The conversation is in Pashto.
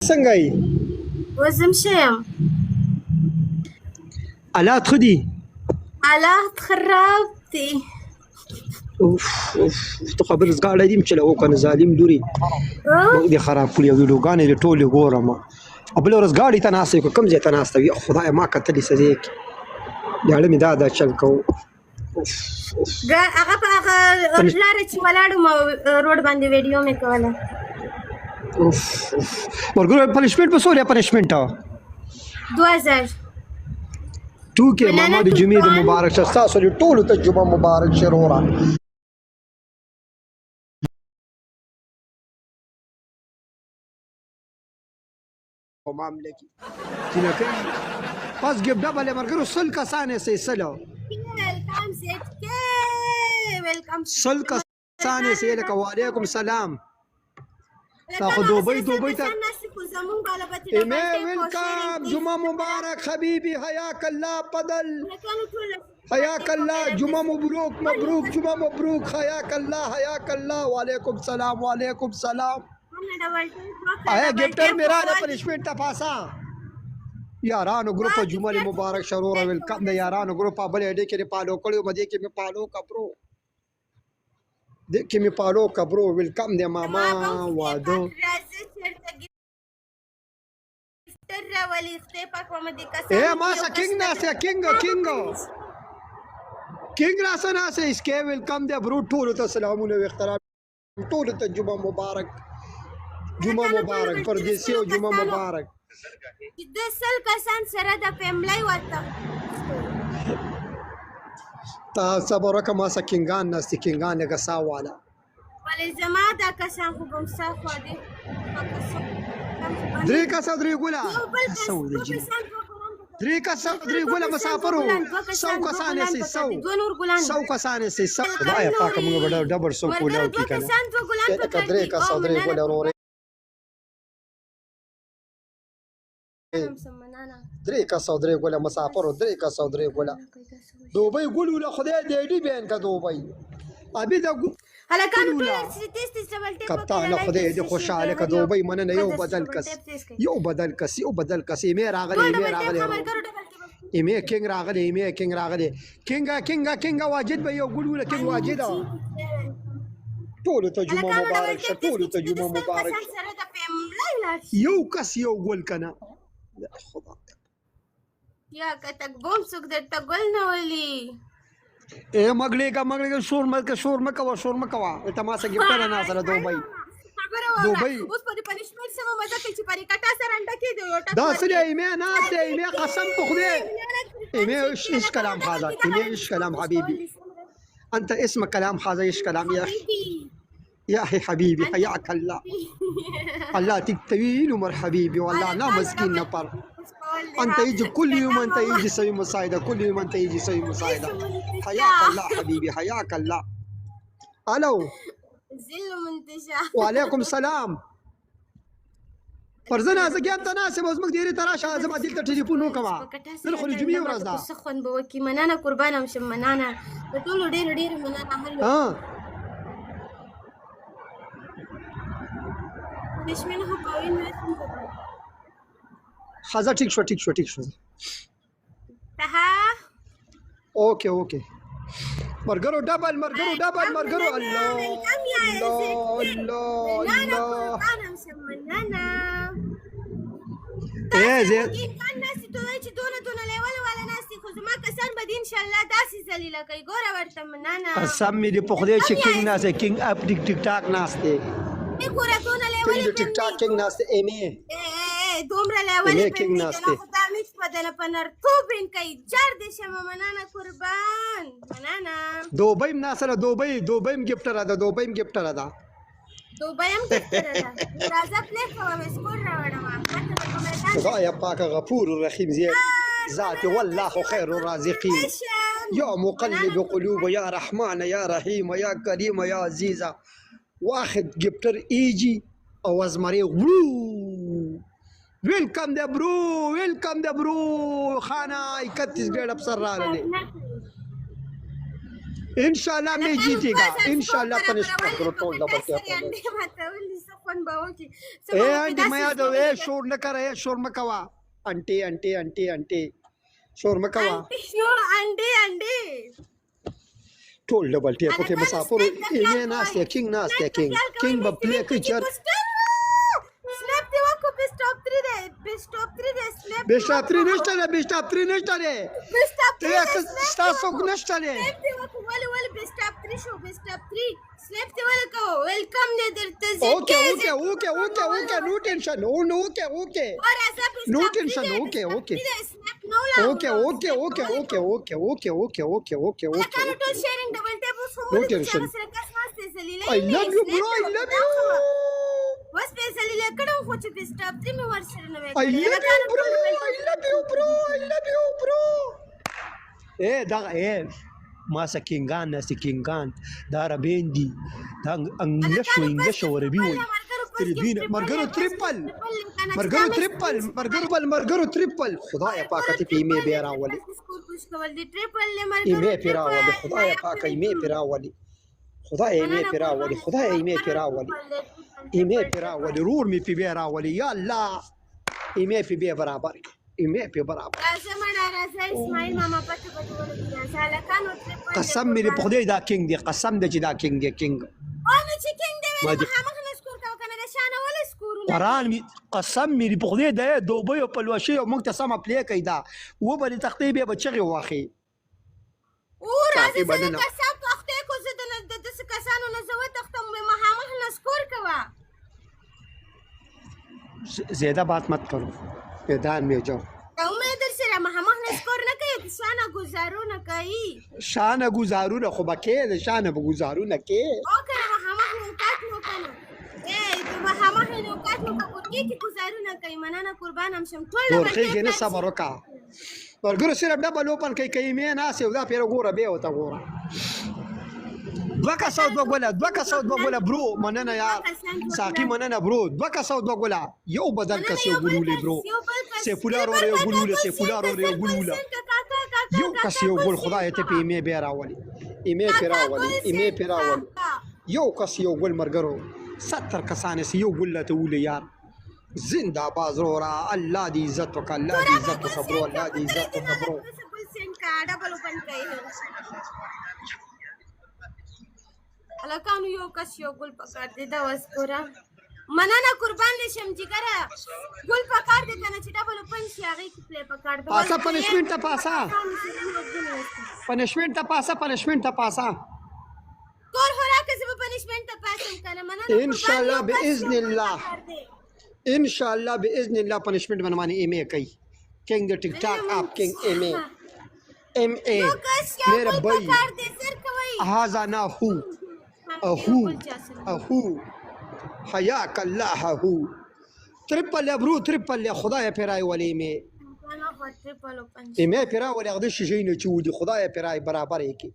څنګه یې وزم شیم حالات ښه دي حالات خراب دي اوف اوف ته خبر زګاړه دې چلو کنه ظالم دوري موږ دې خراب کړی ویډیوګانې دې ټولې ګورم بل ورځ ګاډي ته ناستې کوم ځای ته ناسته وي خدای ما کتلې څه ځای کې ډاړه مې دا چل کوو هغه په هغه لاره چې ولاړم روډ باندې ویډیو مې کوله اوف ورګور پنشمنت په سوریا پنشمنت 2000 ټوکې ماما د جمعې د مبارک شه تاسو ټول ته جمعه مبارک شه وروره معاملې کې چې نه کوي پس ګب ډبل مرګرو سل کسانې سي سلو ویلکم سیټ کې ویلکم سل کسانې سي لك وعليكم سلام تاخذ دوبي ته ايمه ويلكم جمعه مبارك حبيبي حياك الله بدل حياك الله جمعه مبروك مبروك جمعه مبروك حياك الله وعليكم السلام وعليكم السلام آیا گفٹر میرا نے پنشمنٹ تفاسا یارانو گروپ جمعه مبارک شرور ویلکم د یارانو گروپ بل اډې کې پالو کړو مده کې می پالو کبرو د کې می پالو کبرو ویلکم د ماما وادو اے ما سکینګ ناسه کینګ راسه ناسه اسکے ویلکم د برو ټول ته سلامونه و احترام ټول ته جمعه مبارک جمعه مبارک پردیسی او جمعه مبارک د سل کسان سره د فیملی ورته تا صبر وکړه ما سکینګان نستی کینګان لکه سا والا ولې زما دا کسان خو بم صاف دي درې کسه درې ګولا درې کسه درې ګولا مسافرو سو کسانې سي سو کسانې سي سو خدای پاک موږ ډبل سو کولاو کی کنه درې کسه درې ګولا ورو درې کسه درې ګولا مسافرو درې کسه درې ګولا دوبۍ ګولو له خدای دې دی بیان کا دوبۍ ابي دا هلکانو کپتان خدای دې خوشاله کا دوبۍ مننه یو بدل کس مې راغلی ایمه کینګ راغلی کینګ واجد به یو ګولو له کینګ واجد ټول ته جمعه مبارک شه ټول ته جمعه مبارک یو کس یو ګول کنه خدا یا کتک بوم څوک درته ګل نه ولي اے مګړې کا شور مکوا ته ما سره ګفټر نه سره دوبۍ اوس په پنشمنت سم مزه کوي چې پرې کټا سره انډه کې دی وټا دا سړی ایمه نه ته ایمه قسم په خدای ایمه ايش كلام هذا ایمه ايش كلام حبيبي انت اسمك كلام هذا ايش كلام يا اخي حبيبي حياك الله الله تكتوين عمر حبيبي والله انا مسكين نفر انت يجي كل يوم انت يجي سوي مساعده حياك الله حبيبي حياك الله الو زل منتشا وعليكم السلام فرزنا زګیان ته ناسه مزمک ډیره تراشه زما دلته ټلیفون وکما نن خو جمعې ورځ ده سخن به وکي منانه قربان هم شم منانه په ټول ډیر منانه هلو نشمن هو پاوین خزا ٹھیک شو تها اوکے مرګرو ډبل الله زه کان ناس ته چې دونه لیول ولا ناس خو زما کسان به ان شاء الله داسې ذلیله کوي ګوره ورته مننه قسم می دې په خدای چې کینګ ناس کینګ اپ ټیک ټاک ناس ته ګوره دونه لیول ټیک ټاک کینګ ناس ته ایمه دومره لیول کینګ ناس ته خدای مې بدل پنر توبین کوي جړ دې شم مننه قربان مننه دوبۍ ناسره دوبۍ گفټر ده دوبۍ گفټر ده راځه پلی کوم سکور راوړم خدای پاک غفور رحیم ذات والله خير الرازقين يا مقلب قلوب يا رحمن يا رحيم يا كريم يا عزيز واحد گفټر ایجی اواز مری ویلکم د برو خانه 31 ګډ افسر راغلی ان شاء الله میں جیتے گا ان شاء اللہ پنشمنٹ کرو ٹول ڈبل فن به وکړي اے انټي ما یاد وې شور نه کرے شور مکوا انټي انټي انټي انټي شور مکوا انډي ټول ډبل ټیپ کې مسافر ایمه ناس کینګ ناس کینګ په پلی کې چر سنپ دی وکړو بیسټ اپ 3 دی بیسټ اپ 3 دی سنپ بیسټ اپ 3 نشته دی بیسټ اپ 3 نشته دی بیسټ اپ 3 تاسو نشته دی سنپ دی وکړو ولې بیسټ اپ 3 شو بیسټ اپ 3 سنپ دی ولکو ویلکم دې درته اوکے نو ټینشن اوکے نو ټینشن اوکے لکانو ټول شیرینګ ډبل ټیپ اوس هم No tension. سره کس واسطه زلیلې I love you bro I love you وس په زلیلې کړم خو چې بیسټ اپ 3 مې ورسره نه I love you bro دا ما سکینګان نسکینګان دا ربین دي دا انګلیش او عربي وي تربین مرګرو تریپل خدای پاک ته پیمه بیرا ولي ایمه پیراولي خدای پاک ایمه پیراولي ایمه پیراولي رور می پی بیراولي یا الله ایمه پی بی برابر ایمه پی برابر اسماعیل ماما پته قسم می په خدای دا کینګ دی قسم دی چې دا کینګ دی کینګ انا چې کینګ دی مخامخ نشکور کا کنه د شانه ول سکور قران می قسم می په خدای دا دوبه او پلوشي او موږ ته سم پلی کوي دا و به تختې به بچي واخی او راځي چې قسم تختې کو زه د کسانو نه زو تختم مخامخ نشکور کوا زیادہ بات مت کرو میدان میں جاؤ امید سره مخامخ نشکور نه کوي شانه گزارو نه کوي شانه گزارو نه خو بکې شانه گزارو نه کې او کنه مخامخ نو کات نو کنه مخامخ نو کات نو کوي کی گزارو نه کوي مننه قربان هم شم ټول ورخه نه صبر وکا ورګرو سره ډبل اوپن کوي مې نه سي دا پیر ګوره به وتا ګوره دوکا سو دوګولا برو مننه یار ساقي مننه برو دوکا سو دوګولا یو بدل کس یو ګلولې برو سیفولار اور یو ګلوله یو کس یو ګل خدای ته په ایمه بیراولي ایمه پیراولي یو کس یو ګل مرګرو 70 کسان سي یو ګل ته ولې یار زنده باز رورا الله دې عزت وک الله دې عزت وکبرو الله دې عزت وکبرو لکانو یو کس یو ګل پکار دې دا وسکورا مننه قربان دې شم جګره ګل پکار دې کنه چې ډبل پنځ هغه کې پلی پکار دې پاسا پنشمنت ته پاسا کور هورا کې زما پنشمنت ته پاسم کنه مننه ان شاء الله باذن الله پنشمنت بنوانی ایم اے کوي کینگ د ټیک ټاک اپ کینگ ایم اے میرا بھائی هذا نا اهو حیاک الله هو ترپل برو خدای پیرای ولی می ایمه پیرا ولی غد شیشې نه چودي خدای پیرای برابر یې کی